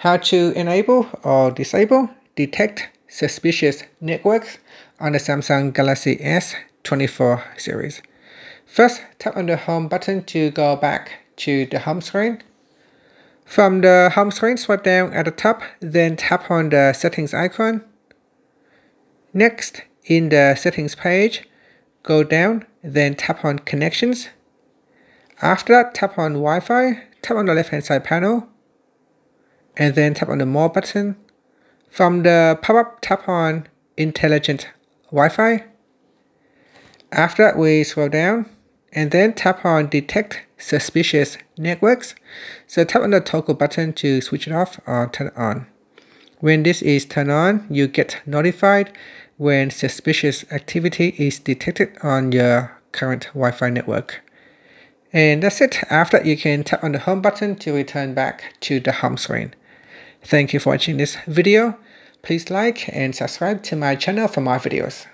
How to enable or disable detect suspicious networks on the Samsung Galaxy S24 series. First, tap on the home button to go back to the home screen. From the home screen, swipe down at the top, then tap on the settings icon. Next, in the settings page, go down, then tap on connections. After that, tap on Wi-Fi, tap on the left-hand side panel, and then tap on the More button. From the pop-up, tap on Intelligent Wi-Fi. After that, we scroll down, and then tap on Detect Suspicious Networks. So tap on the toggle button to switch it off or turn it on. When this is turned on, you get notified when suspicious activity is detected on your current Wi-Fi network. And that's it. After that, you can tap on the home button to return back to the home screen. Thank you for watching this video. Please like and subscribe to my channel for more videos.